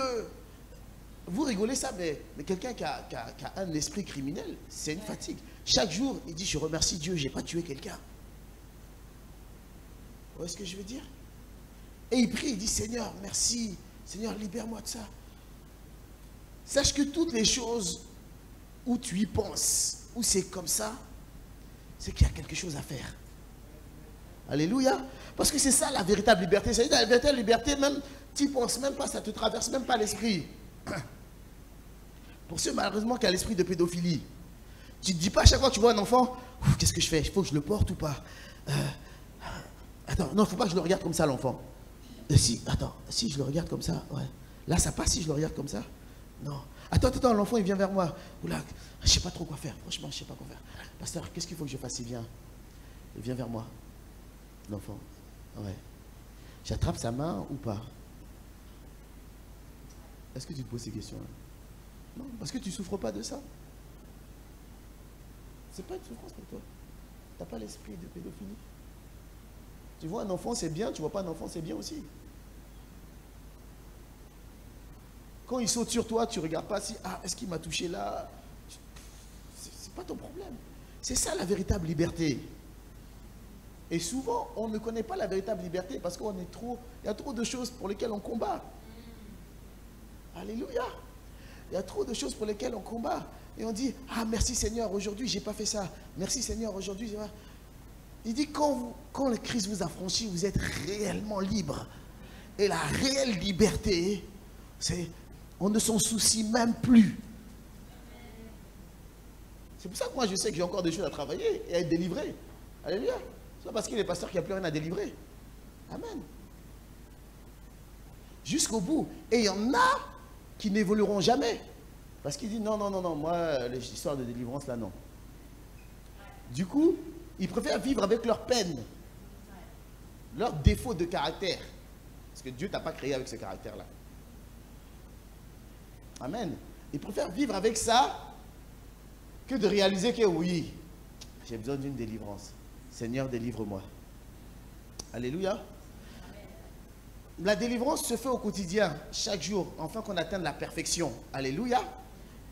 Vous rigolez ça, mais quelqu'un qui a un esprit criminel, c'est une fatigue. Chaque jour, il dit, je remercie Dieu, je n'ai pas tué quelqu'un. Vous voyez ce que je veux dire? Et il prie, il dit, Seigneur, merci. Seigneur, libère-moi de ça. Sache que toutes les choses où tu y penses, où c'est comme ça, c'est qu'il y a quelque chose à faire. Alléluia. Parce que c'est ça la véritable liberté. C'est-à-dire la véritable liberté, même, tu n'y penses même pas, ça ne te traverse même pas l'esprit. Pour ceux malheureusement qui ont l'esprit de pédophilie, tu ne te dis pas à chaque fois que tu vois un enfant, qu'est-ce que je fais? Il faut que je le porte ou pas? Attends, non, il ne faut pas que je le regarde comme ça, l'enfant. Si, attends, si je le regarde comme ça, ouais. Là, ça passe si je le regarde comme ça? Non. Attends, l'enfant, il vient vers moi. Oula, je ne sais pas trop quoi faire. Franchement, je ne sais pas quoi faire. Pasteur, qu'est-ce qu'il faut que je fasse? Il vient vers moi. L'enfant. Ouais. J'attrape sa main ou pas? Est-ce que tu te poses ces questions-là? Non, parce que tu ne souffres pas de ça. Ce n'est pas une souffrance pour toi. Tu n'as pas l'esprit de pédophilie. Tu vois un enfant, c'est bien. Tu vois pas un enfant, c'est bien aussi. Quand il saute sur toi, tu ne regardes pas si, est-ce qu'il m'a touché là? C'est pas ton problème. C'est ça la véritable liberté. Et souvent, on ne connaît pas la véritable liberté parce qu'il y a trop de choses pour lesquelles on combat. Alléluia. Il y a trop de choses pour lesquelles on combat. Et on dit, merci Seigneur, aujourd'hui, je n'ai pas fait ça. Merci Seigneur, aujourd'hui, je n'ai pas... Il dit, quand le Christ vous a franchi, vous êtes réellement libre. Et la réelle liberté, c'est, on ne s'en soucie même plus. C'est pour ça que moi, je sais que j'ai encore des choses à travailler et à être délivré. Alléluia. C'est pas parce qu'il est pasteur qu'il n'y a plus rien à délivrer. Amen. Jusqu'au bout. Et il y en a qui n'évolueront jamais. Parce qu'il dit, non, moi, les histoires de délivrance, là, non. Du coup, ils préfèrent vivre avec leur peine, leur défaut de caractère. Parce que Dieu ne t'a pas créé avec ce caractère-là. Amen. Ils préfèrent vivre avec ça que de réaliser que oui, j'ai besoin d'une délivrance. Seigneur, délivre-moi. Alléluia. La délivrance se fait au quotidien, chaque jour, afin qu'on atteigne la perfection. Alléluia.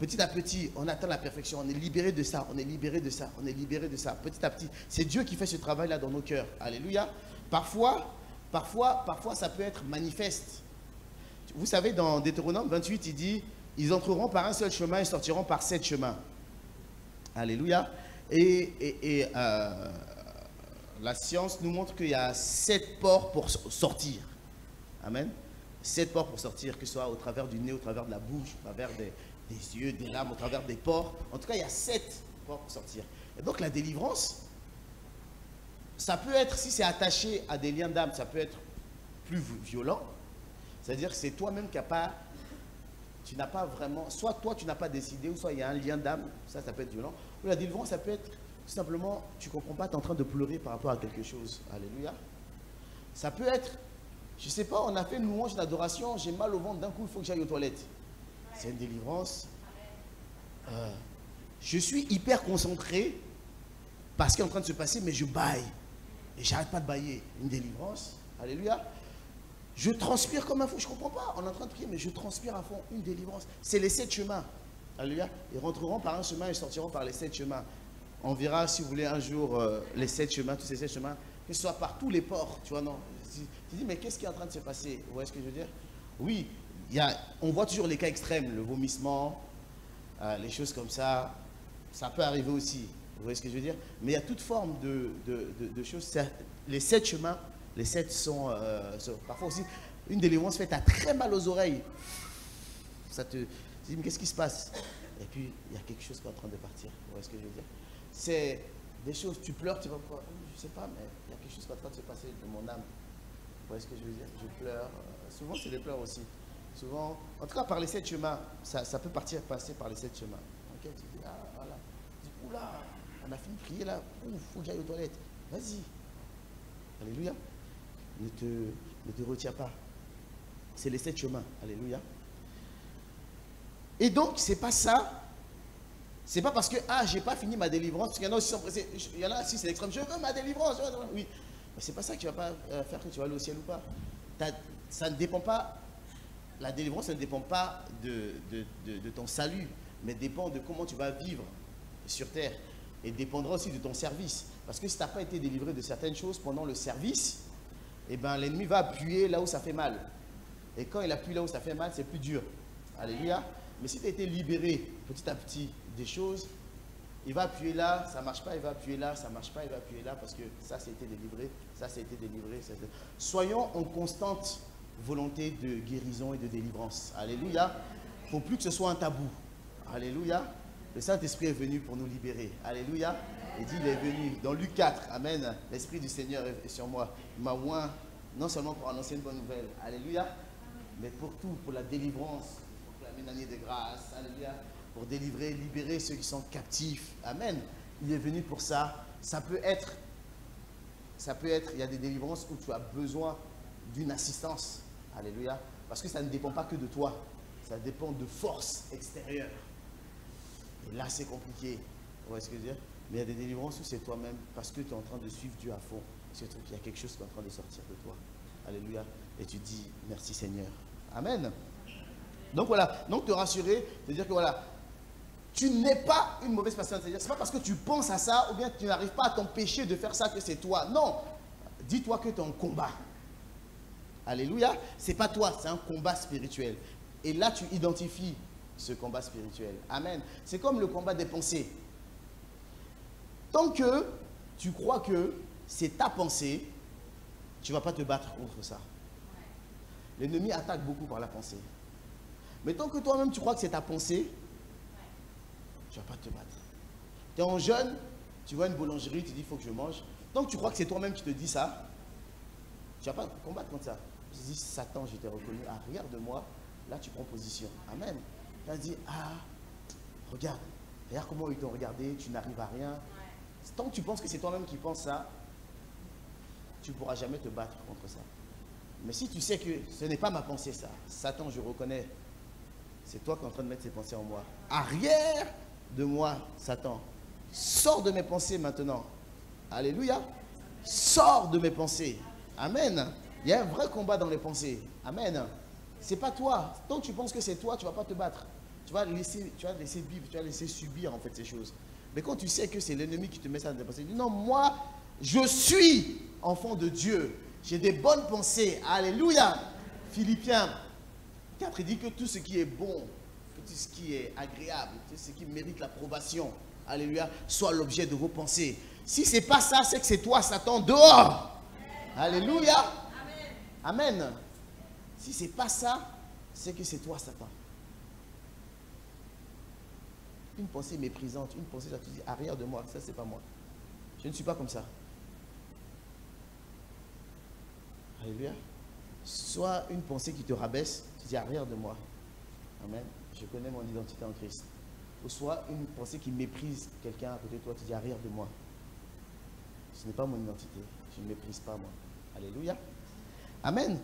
Petit à petit, on atteint la perfection. On est libéré de ça, on est libéré de ça, on est libéré de ça. Petit à petit, c'est Dieu qui fait ce travail-là dans nos cœurs. Alléluia. Parfois, ça peut être manifeste. Vous savez, dans Deutéronome 28, il dit, ils entreront par un seul chemin et sortiront par 7 chemins. Alléluia. Et la science nous montre qu'il y a 7 ports pour sortir. Amen. 7 ports pour sortir, que ce soit au travers du nez, au travers de la bouche, au travers des yeux, des larmes, au travers des pores. En tout cas, il y a 7 ports pour sortir. Et donc la délivrance, ça peut être, si c'est attaché à des liens d'âme, ça peut être plus violent. C'est-à-dire que c'est toi-même qui n'as pas, tu n'as pas vraiment, soit toi tu n'as pas décidé, ou soit il y a un lien d'âme, ça peut être violent. Ou la délivrance, ça peut être tout simplement, tu ne comprends pas, tu es en train de pleurer par rapport à quelque chose. Alléluia. Ça peut être, je ne sais pas, on a fait une louange d'adoration, j'ai mal au ventre, d'un coup il faut que j'aille aux toilettes. C'est une délivrance. Je suis hyper concentré parce qu'il est en train de se passer, mais je baille. Et j'arrête pas de bailler. Une délivrance. Alléluia. Je transpire comme un fou. Je ne comprends pas. On est en train de prier, mais je transpire à fond. Une délivrance. C'est les 7 chemins. Alléluia. Ils rentreront par un chemin et sortiront par les 7 chemins. On verra, si vous voulez, un jour les 7 chemins, tous ces 7 chemins, que ce soit par tous les ports. Tu vois, non. Tu dis, mais qu'est-ce qui est en train de se passer? Vous voyez ce que je veux dire? Oui. On voit toujours les cas extrêmes, le vomissement, les choses comme ça, ça peut arriver aussi. Vous voyez ce que je veux dire? Mais il y a toute forme de choses. Les 7 chemins, les 7 sont parfois aussi une délivrance faite à très mal aux oreilles. Ça te dit, mais qu'est-ce qui se passe? Et puis, il y a quelque chose qui est en train de partir. Vous voyez ce que je veux dire? C'est des choses, tu pleures, tu vas quoi? Je ne sais pas, mais il y a quelque chose qui est en train de se passer de mon âme. Vous voyez ce que je veux dire? Je pleure. Souvent, c'est des pleurs aussi. Souvent, en tout cas, par les 7 chemins, ça peut passer par les 7 chemins. Ok, tu dis, ah, voilà. Tu dis, oula, on a fini de prier là. Ouf, faut que j'aille aux toilettes. Vas-y. Alléluia. Ne te retiens pas. C'est les 7 chemins. Alléluia. Et donc, c'est pas ça. C'est pas parce que, ah, j'ai pas fini ma délivrance. Parce qu'il y en a aussi qui sont pressés. Il y en a aussi, c'est l'extrême. Je veux ma délivrance. Oui. Mais c'est pas ça qui va pas faire que tu vas aller au ciel ou pas. Ça ne dépend pas. La délivrance ne dépend pas de ton salut, mais dépend de comment tu vas vivre sur terre. Et dépendra aussi de ton service. Parce que si tu n'as pas été délivré de certaines choses pendant le service, eh ben, l'ennemi va appuyer là où ça fait mal. Et quand il appuie là où ça fait mal, c'est plus dur. Alléluia. Mais si tu as été libéré petit à petit des choses, il va appuyer là, ça ne marche pas, il va appuyer là, ça ne marche pas, il va appuyer là, parce que ça, c'est été délivré, ça, c'est été délivré. Soyons en constante volonté de guérison et de délivrance. Alléluia. Il ne faut plus que ce soit un tabou. Alléluia. Le Saint-Esprit est venu pour nous libérer. Alléluia. Il dit, il est venu. Dans Luc 4, Amen. L'Esprit du Seigneur est sur moi. Il m'a oint non seulement pour annoncer une bonne nouvelle. Alléluia. Mais pour tout, pour la délivrance, pour proclamer une année de grâce. Alléluia. Pour délivrer, libérer ceux qui sont captifs. Amen. Il est venu pour ça. Ça peut être, il y a des délivrances où tu as besoin d'une assistance. Alléluia. Parce que ça ne dépend pas que de toi. Ça dépend de forces extérieures. Et là, c'est compliqué. Vous voyez ce que je veux dire? Mais il y a des délivrances où c'est toi-même parce que tu es en train de suivre Dieu à fond. Parce que tu trouves qu'il y a quelque chose qui est en train de sortir de toi. Alléluia. Et tu dis, merci Seigneur. Amen. Donc voilà. Donc te rassurer, te dire que voilà, tu n'es pas une mauvaise personne. C'est-à-dire, c'est pas parce que tu penses à ça ou bien que tu n'arrives pas à t'empêcher de faire ça que c'est toi. Non. Dis-toi que tu es en combat. Alléluia. C'est pas toi, c'est un combat spirituel. Et là, tu identifies ce combat spirituel. Amen. C'est comme le combat des pensées. Tant que tu crois que c'est ta pensée, tu ne vas pas te battre contre ça. L'ennemi attaque beaucoup par la pensée. Mais tant que toi-même tu crois que c'est ta pensée, tu ne vas pas te battre. Tu es en jeûne, tu vois une boulangerie, tu dis il faut que je mange. Tant que tu crois que c'est toi-même qui te dis ça, tu ne vas pas combattre contre ça. Tu dis Satan, je t'ai reconnu, ah, regarde-moi, là tu prends position. Amen. Tu as dit, ah, regarde comment ils t'ont regardé, tu n'arrives à rien. Tant que tu penses que c'est toi-même qui penses ça, tu ne pourras jamais te battre contre ça. Mais si tu sais que ce n'est pas ma pensée ça, Satan, je reconnais, c'est toi qui es en train de mettre ces pensées en moi. Arrière de moi, Satan. Sors de mes pensées maintenant. Alléluia. Sors de mes pensées. Amen. Il y a un vrai combat dans les pensées. Amen. C'est pas toi. Tant que tu penses que c'est toi, tu ne vas pas te battre. Tu vas laisser vivre, tu vas laisser subir en fait ces choses. Mais quand tu sais que c'est l'ennemi qui te met ça dans tes pensées, tu dis non, moi, je suis enfant de Dieu. J'ai des bonnes pensées. Alléluia. Philippiens 4, il dit que tout ce qui est bon, tout ce qui est agréable, tout ce qui mérite l'approbation, alléluia, soit l'objet de vos pensées. Si ce n'est pas ça, c'est que c'est toi, Satan, dehors. Alléluia. Amen. Si ce n'est pas ça, c'est que c'est toi, Satan. Une pensée méprisante, une pensée, tu dis, arrière de moi, ça c'est pas moi. Je ne suis pas comme ça. Alléluia. Soit une pensée qui te rabaisse, tu dis, arrière de moi. Amen. Je connais mon identité en Christ. Ou soit une pensée qui méprise quelqu'un à côté de toi, tu dis, arrière de moi. Ce n'est pas mon identité. Je ne méprise pas moi. Alléluia. Amen.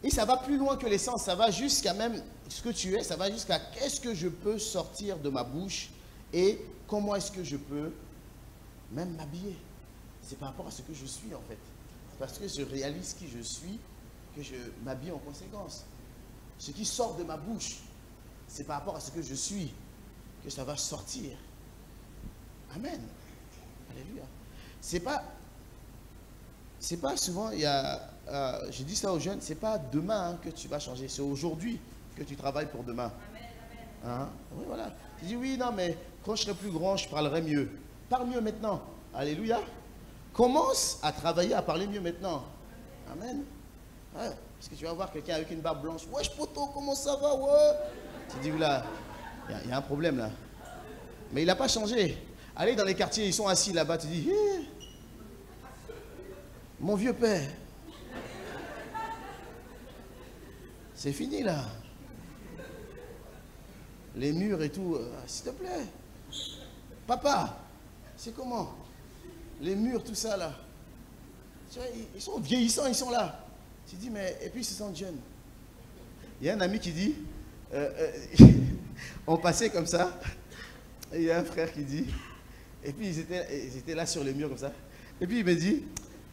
Et ça va plus loin que l'essence, ça va jusqu'à même ce que tu es, ça va jusqu'à qu'est-ce que je peux sortir de ma bouche et comment est-ce que je peux même m'habiller. C'est par rapport à ce que je suis en fait. C'est parce que je réalise qui je suis que je m'habille en conséquence. Ce qui sort de ma bouche, c'est par rapport à ce que je suis que ça va sortir. Amen. Alléluia. C'est pas souvent, je dis ça aux jeunes, c'est pas demain que tu vas changer, c'est aujourd'hui que tu travailles pour demain. Hein? Oui, voilà. Tu dis, oui, non, mais quand je serai plus grand, je parlerai mieux. Parle mieux maintenant. Alléluia. Commence à travailler, à parler mieux maintenant. Amen. Ouais, parce que tu vas voir quelqu'un avec une barbe blanche. Wesh, poto, comment ça va, ouais. Tu dis, là, il y a un problème là. Mais il n'a pas changé. Allez dans les quartiers, ils sont assis là-bas, tu dis, mon vieux père, c'est fini là. Les murs et tout, s'il te plaît. Papa, c'est comment? Les murs, tout ça là. Tu vois, ils sont vieillissants, ils sont là. Tu dis, mais, et puis ils se sentent jeunes. Il y a un ami qui dit, on passait comme ça, et il y a un frère qui dit, et puis ils étaient là sur les murs comme ça, et puis il me dit,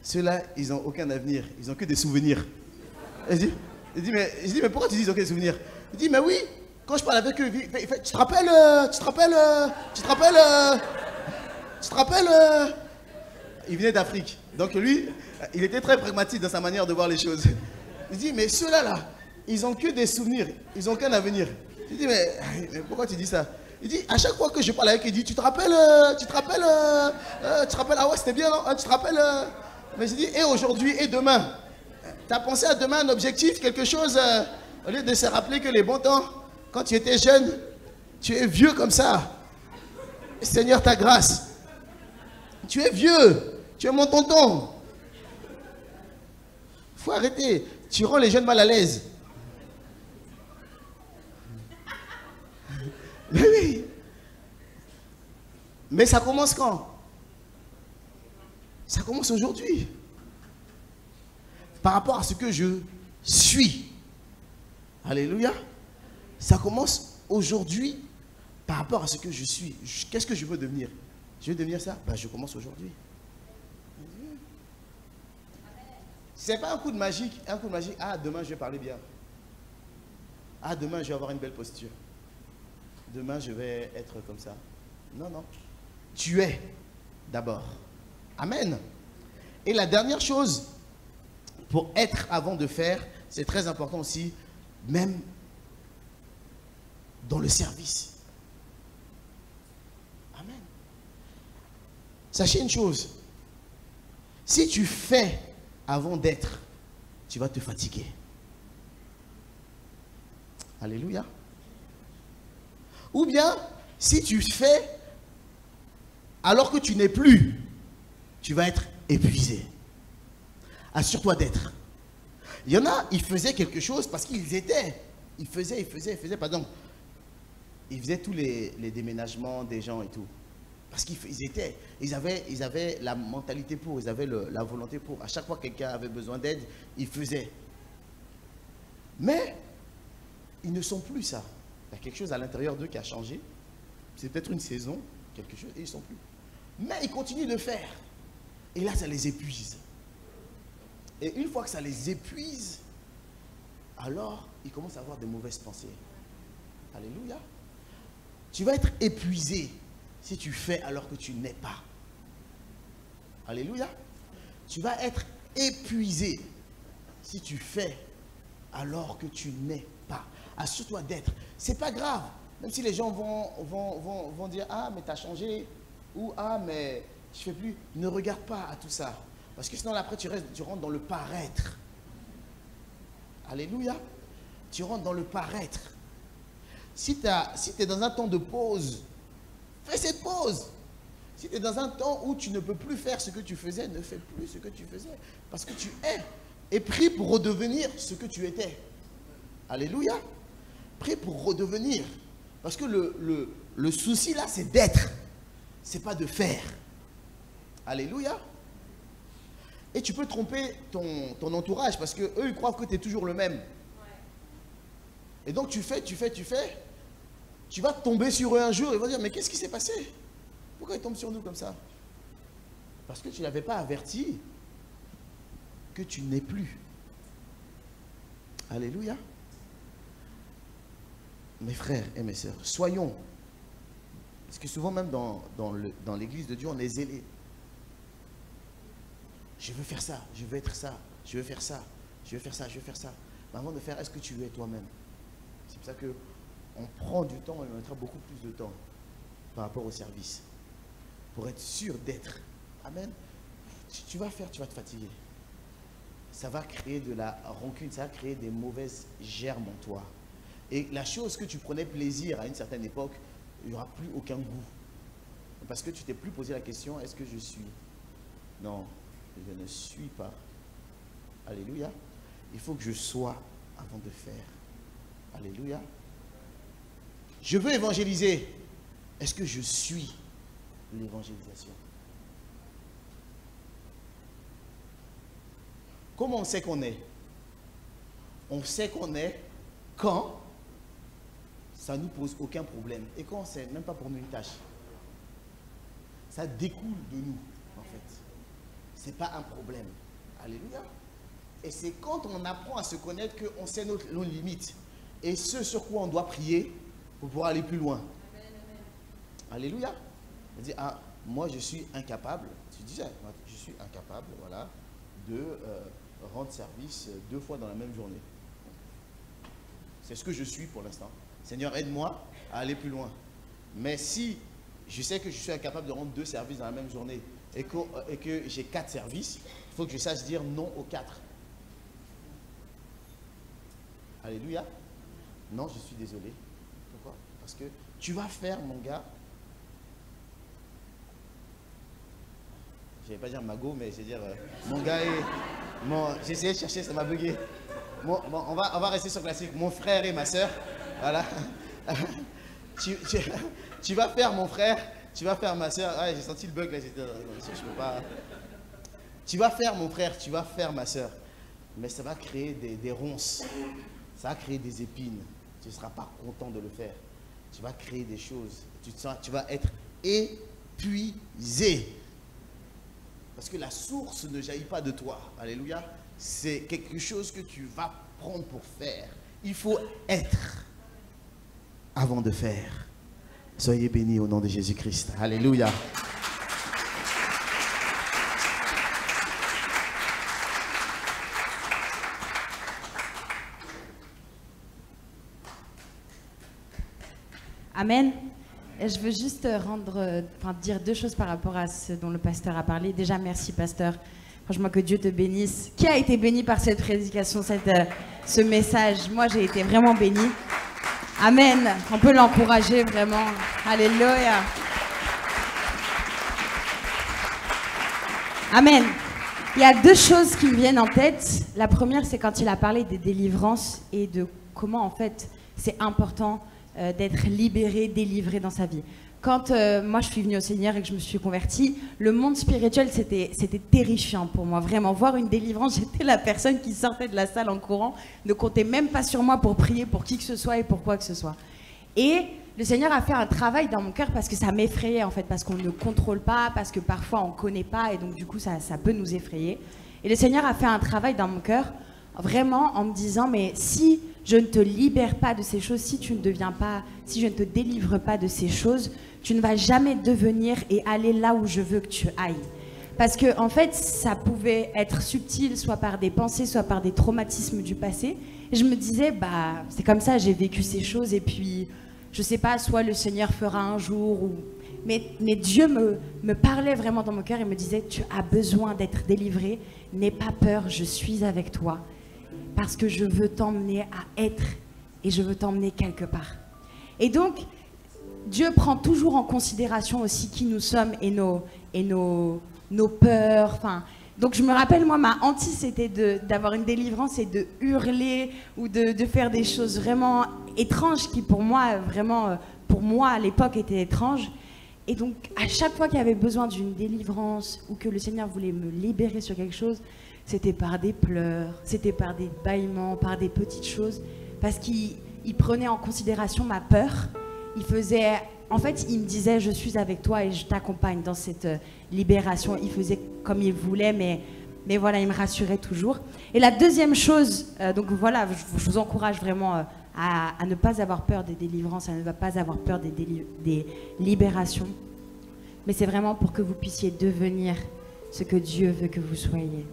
ceux-là, ils n'ont aucun avenir, ils n'ont que des souvenirs. Et je dis, mais pourquoi tu dis ils n'ont que des souvenirs? Il dit, mais oui, quand je parle avec eux, tu te rappelles, il venait d'Afrique, donc lui, il était très pragmatique dans sa manière de voir les choses. Il dit, mais ceux-là, là, ils n'ont que des souvenirs, ils n'ont qu'un avenir. Je dis, mais pourquoi tu dis ça? Il dit, à chaque fois que je parle avec lui, il dit, tu te rappelles, ah ouais, c'était bien, non? Tu te rappelles Mais je dis, et aujourd'hui, et demain? Tu as pensé à demain un objectif, quelque chose, au lieu de se rappeler que les bons temps, quand tu étais jeune, tu es vieux comme ça. Seigneur, ta grâce. Tu es vieux, tu es mon tonton. Il faut arrêter, tu rends les jeunes mal à l'aise. Mais oui. Mais ça commence quand? Ça commence aujourd'hui. Par rapport à ce que je suis. Alléluia. Ça commence aujourd'hui par rapport à ce que je suis. Qu'est-ce que je veux devenir? Je veux devenir ça? Ben, je commence aujourd'hui. Ce n'est pas un coup de magie. Ah, demain je vais parler bien. Ah, demain je vais avoir une belle posture. Demain je vais être comme ça. Non, non. Tu es d'abord. Amen. Et la dernière chose, pour être avant de faire, c'est très important aussi, même dans le service. Amen. Sachez une chose, si tu fais avant d'être, tu vas te fatiguer. Alléluia. Ou bien, si tu fais alors que tu n'es plus, tu vas être épuisé. Assure-toi d'être. Il y en a, ils faisaient quelque chose parce qu'ils étaient. Ils faisaient, pardon. Ils faisaient tous les déménagements des gens et tout. Parce qu'ils étaient. Ils avaient la mentalité pour, ils avaient la volonté pour. À chaque fois que quelqu'un avait besoin d'aide, ils faisaient. Mais, ils ne sont plus ça. Il y a quelque chose à l'intérieur d'eux qui a changé. C'est peut-être une saison, quelque chose, et ils ne sont plus. Mais ils continuent de faire. Et là, ça les épuise. Et une fois que ça les épuise, alors ils commencent à avoir de mauvaises pensées. Alléluia. Tu vas être épuisé si tu fais alors que tu n'es pas. Alléluia. Tu vas être épuisé si tu fais alors que tu n'es pas. Assure-toi d'être. C'est pas grave. Même si les gens vont dire, ah, mais tu as changé. Ou, ah, mais je fais plus. Ne regarde pas à tout ça. Parce que sinon, après, tu rentres dans le paraître. Alléluia. Tu rentres dans le paraître. Si tu es dans un temps de pause, fais cette pause. Si tu es dans un temps où tu ne peux plus faire ce que tu faisais, ne fais plus ce que tu faisais. Parce que tu es. Et prie pour redevenir ce que tu étais. Alléluia. Prie pour redevenir. Parce que le souci là, c'est d'être. C'est pas de faire. Alléluia. Et tu peux tromper ton entourage parce qu'eux, ils croient que tu es toujours le même. Et donc tu fais. Tu vas tomber sur eux un jour et ils vont dire, mais qu'est-ce qui s'est passé? Pourquoi ils tombent sur nous comme ça? Parce que tu n'avais pas averti que tu n'es plus. Alléluia. Mes frères et mes sœurs, soyons. Parce que souvent même dans l'église de Dieu, on est zélé. Je veux faire ça, je veux être ça, je veux faire ça, je veux faire ça, je veux faire ça. Mais avant de faire, est-ce que tu es toi-même? C'est pour ça que on prend du temps, on mettra beaucoup plus de temps par rapport au service. Pour être sûr d'être. Amen. Tu vas faire, tu vas te fatiguer. Ça va créer de la rancune, ça va créer des mauvaises germes en toi. Et la chose que tu prenais plaisir à une certaine époque, il n'y aura plus aucun goût. Parce que tu t'es plus posé la question, est-ce que je suis? Non, je ne suis pas. Alléluia. Il faut que je sois avant de faire. Alléluia. Je veux évangéliser. Est-ce que je suis l'évangélisation? Comment on sait qu'on est? On sait qu'on est quand ça ne nous pose aucun problème. Et quand c'est même pas pour nous une tâche. Ça découle de nous, en fait. Ce n'est pas un problème. Alléluia. Et c'est quand on apprend à se connaître qu'on sait nos limites. Et ce sur quoi on doit prier pour pouvoir aller plus loin. Amen, amen. Alléluia. On dit, ah, moi je suis incapable. Tu dis, je suis incapable, voilà, de rendre service 2 fois dans la même journée. C'est ce que je suis pour l'instant. Seigneur, aide-moi à aller plus loin. Mais si je sais que je suis incapable de rendre 2 services dans la même journée et que j'ai 4 services, il faut que je sache dire non aux 4. Alléluia. Non, je suis désolé. Pourquoi? Parce que tu vas faire, mon gars. Je ne vais pas dire mago, mais je vais dire mon gars est. J'ai essayé de chercher, ça m'a bugué. Bon, on va rester sur le classique. Mon frère et ma soeur. Voilà. Tu vas faire mon frère, tu vas faire ma soeur. Ah, j'ai senti le bug là, je peux pas. Tu vas faire mon frère, tu vas faire ma soeur. Mais ça va créer des ronces. Ça va créer des épines. Tu ne seras pas content de le faire. Tu vas créer des choses. Tu vas être épuisé. Parce que la source ne jaillit pas de toi. Alléluia. C'est quelque chose que tu vas prendre pour faire. Il faut être avant de faire. Soyez bénis au nom de Jésus-Christ. Alléluia. Amen. Et je veux juste dire 2 choses par rapport à ce dont le pasteur a parlé. Déjà, merci pasteur. Franchement, que Dieu te bénisse. Qui a été béni par cette prédication, ce message? Moi, j'ai été vraiment bénie. Amen. On peut l'encourager vraiment. Alléluia. Amen. Il y a 2 choses qui me viennent en tête. La première, c'est quand il a parlé des délivrances et de comment, en fait, c'est important d'être libéré, délivré dans sa vie. Quand moi je suis venue au Seigneur et que je me suis convertie, le monde spirituel c'était terrifiant pour moi, vraiment. Voir une délivrance, j'étais la personne qui sortait de la salle en courant, ne comptait même pas sur moi pour prier pour qui que ce soit et pour quoi que ce soit. Et le Seigneur a fait un travail dans mon cœur parce que ça m'effrayait en fait, parce qu'on ne contrôle pas, parce que parfois on ne connaît pas et donc du coup ça peut nous effrayer. Et le Seigneur a fait un travail dans mon cœur, vraiment en me disant, mais si je ne te libère pas de ces choses, si je ne te délivre pas de ces choses, tu ne vas jamais devenir et aller là où je veux que tu ailles. Parce que en fait, ça pouvait être subtil, soit par des pensées, soit par des traumatismes du passé. Et je me disais, bah, c'est comme ça, j'ai vécu ces choses, et puis, je sais pas, soit le Seigneur fera un jour, ou... Mais Dieu me parlait vraiment dans mon cœur et me disait, tu as besoin d'être délivré, n'aie pas peur, je suis avec toi. Parce que je veux t'emmener à être et je veux t'emmener quelque part. Et donc, Dieu prend toujours en considération aussi qui nous sommes et nos peurs. Enfin, donc je me rappelle, moi, ma hantise, c'était d'avoir une délivrance et de hurler ou de faire des choses vraiment étranges qui, pour moi, vraiment, pour moi, à l'époque, étaient étranges. Et donc, à chaque fois qu'il y avait besoin d'une délivrance ou que le Seigneur voulait me libérer sur quelque chose, c'était par des pleurs, c'était par des bâillements, par des petites choses, parce qu'il prenait en considération ma peur. En fait, il me disait, je suis avec toi et je t'accompagne dans cette libération. Il faisait comme il voulait, mais voilà, il me rassurait toujours. Et la deuxième chose, donc voilà, je vous encourage vraiment à ne pas avoir peur des délivrances, à ne pas avoir peur des libérations. Mais c'est vraiment pour que vous puissiez devenir ce que Dieu veut que vous soyez.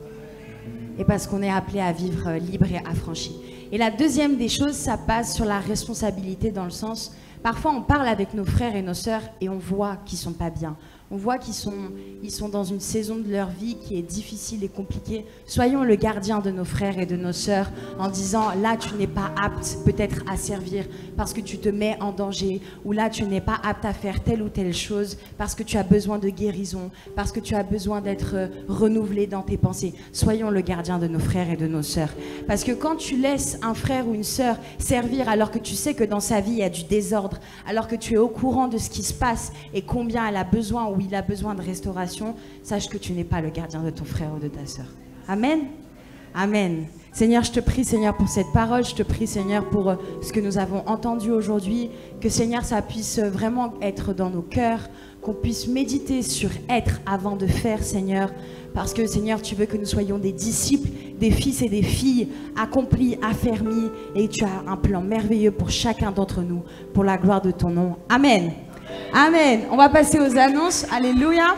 et parce qu'on est appelé à vivre libre et affranchi. Et la deuxième des choses, ça passe sur la responsabilité dans le sens, parfois on parle avec nos frères et nos sœurs et on voit qu'ils sont pas bien. On voit qu'ils sont dans une saison de leur vie qui est difficile et compliquée. Soyons le gardien de nos frères et de nos sœurs en disant là tu n'es pas apte peut-être à servir parce que tu te mets en danger, ou là tu n'es pas apte à faire telle ou telle chose parce que tu as besoin de guérison, parce que tu as besoin d'être renouvelé dans tes pensées. Soyons le gardien de nos frères et de nos sœurs. Parce que quand tu laisses un frère ou une sœur servir alors que tu sais que dans sa vie il y a du désordre, alors que tu es au courant de ce qui se passe et combien elle a besoin ou il a besoin de restauration, sache que tu n'es pas le gardien de ton frère ou de ta sœur. Amen. Amen. Seigneur, je te prie, Seigneur, pour cette parole. Je te prie, Seigneur, pour ce que nous avons entendu aujourd'hui. Que, Seigneur, ça puisse vraiment être dans nos cœurs, qu'on puisse méditer sur être avant de faire, Seigneur. Parce que, Seigneur, tu veux que nous soyons des disciples, des fils et des filles accomplis, affermis. Et tu as un plan merveilleux pour chacun d'entre nous, pour la gloire de ton nom. Amen. Amen. On va passer aux annonces. Alléluia.